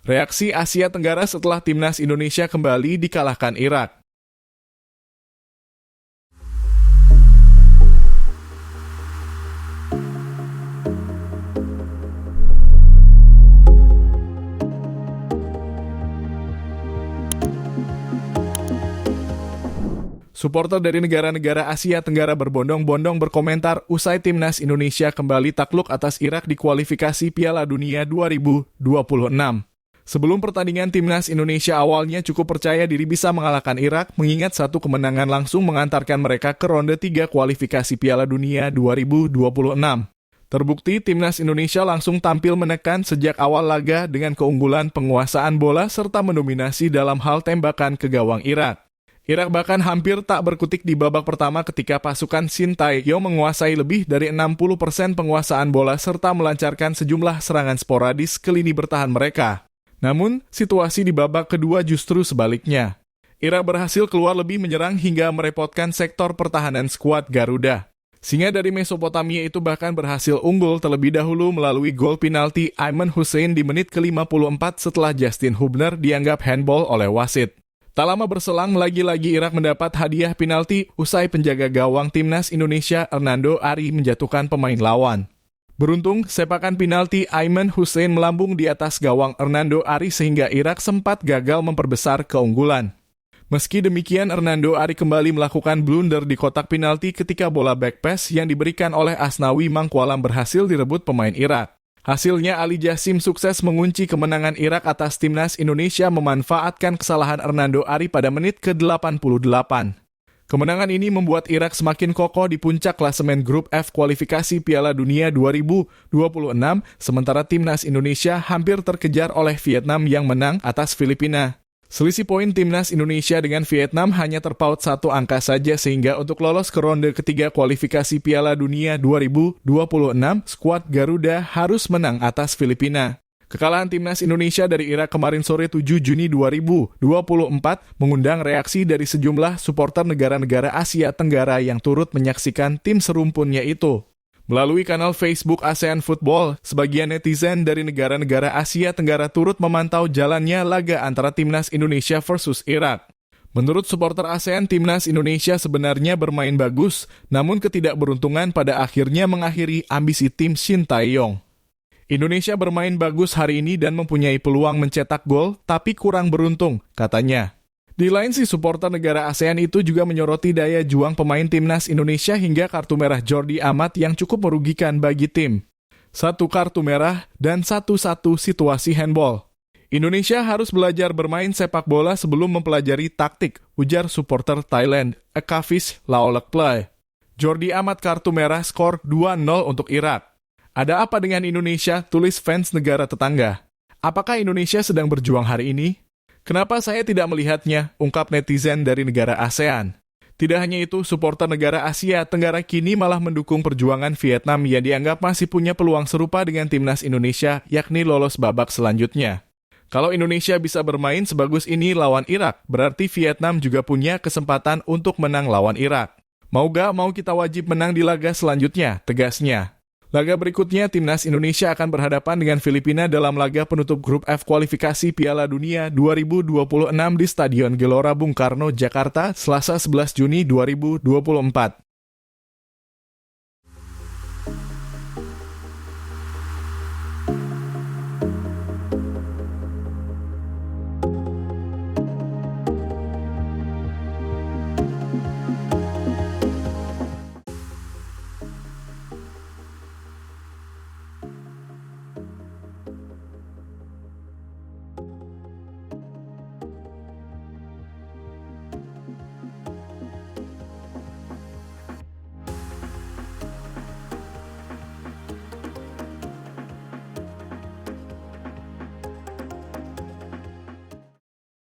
Reaksi Asia Tenggara setelah timnas Indonesia kembali dikalahkan Irak. Suporter dari negara-negara Asia Tenggara berbondong-bondong berkomentar usai timnas Indonesia kembali takluk atas Irak di kualifikasi Piala Dunia 2026. Sebelum pertandingan, timnas Indonesia awalnya cukup percaya diri bisa mengalahkan Irak, mengingat satu kemenangan langsung mengantarkan mereka ke ronde 3 kualifikasi Piala Dunia 2026. Terbukti, timnas Indonesia langsung tampil menekan sejak awal laga dengan keunggulan penguasaan bola serta mendominasi dalam hal tembakan ke gawang Irak. Irak bahkan hampir tak berkutik di babak pertama ketika pasukan Shin Tae-yong menguasai lebih dari 60% penguasaan bola serta melancarkan sejumlah serangan sporadis ke lini bertahan mereka. Namun, situasi di babak kedua justru sebaliknya. Irak berhasil keluar lebih menyerang hingga merepotkan sektor pertahanan skuad Garuda. Singa dari Mesopotamia itu bahkan berhasil unggul terlebih dahulu melalui gol penalti Ayman Hussein di menit ke-54 setelah Justin Hubner dianggap handball oleh wasit. Tak lama berselang, lagi-lagi Irak mendapat hadiah penalti usai penjaga gawang timnas Indonesia Hernando Ari menjatuhkan pemain lawan. Beruntung, sepakan penalti Ayman Hussein melambung di atas gawang Hernando Ari sehingga Irak sempat gagal memperbesar keunggulan. Meski demikian, Hernando Ari kembali melakukan blunder di kotak penalti ketika bola back pass yang diberikan oleh Asnawi Mangkualam berhasil direbut pemain Irak. Hasilnya, Ali Jassim sukses mengunci kemenangan Irak atas timnas Indonesia memanfaatkan kesalahan Hernando Ari pada menit ke-88. Kemenangan ini membuat Irak semakin kokoh di puncak klasemen grup F kualifikasi Piala Dunia 2026, sementara timnas Indonesia hampir terkejar oleh Vietnam yang menang atas Filipina. Selisih poin timnas Indonesia dengan Vietnam hanya terpaut satu angka saja sehingga untuk lolos ke ronde ketiga kualifikasi Piala Dunia 2026, skuad Garuda harus menang atas Filipina. Kekalahan timnas Indonesia dari Irak kemarin sore 7 Juni 2024 mengundang reaksi dari sejumlah suporter negara-negara Asia Tenggara yang turut menyaksikan tim serumpunnya itu. Melalui kanal Facebook ASEAN Football, sebagian netizen dari negara-negara Asia Tenggara turut memantau jalannya laga antara timnas Indonesia versus Irak. Menurut suporter ASEAN, timnas Indonesia sebenarnya bermain bagus, namun ketidakberuntungan pada akhirnya mengakhiri ambisi tim Shin Tae-yong. Indonesia bermain bagus hari ini dan mempunyai peluang mencetak gol, tapi kurang beruntung, katanya. Di lain sisi, supporter negara ASEAN itu juga menyoroti daya juang pemain timnas Indonesia hingga kartu merah Jordi Amat yang cukup merugikan bagi tim. Satu kartu merah dan satu-satu situasi handball. Indonesia harus belajar bermain sepak bola sebelum mempelajari taktik, ujar supporter Thailand, Ekafis Laolek Play. Jordi Amat kartu merah, skor 2-0 untuk Irak. Ada apa dengan Indonesia? Tulis fans negara tetangga. Apakah Indonesia sedang berjuang hari ini? Kenapa saya tidak melihatnya? Ungkap netizen dari negara ASEAN. Tidak hanya itu, suporter negara Asia Tenggara kini malah mendukung perjuangan Vietnam yang dianggap masih punya peluang serupa dengan timnas Indonesia, yakni lolos babak selanjutnya. Kalau Indonesia bisa bermain sebagus ini lawan Irak, berarti Vietnam juga punya kesempatan untuk menang lawan Irak. Mau gak mau kita wajib menang di laga selanjutnya, tegasnya. Laga berikutnya, timnas Indonesia akan berhadapan dengan Filipina dalam laga penutup grup F kualifikasi Piala Dunia 2026 di Stadion Gelora Bung Karno, Jakarta, Selasa 11 Juni 2024.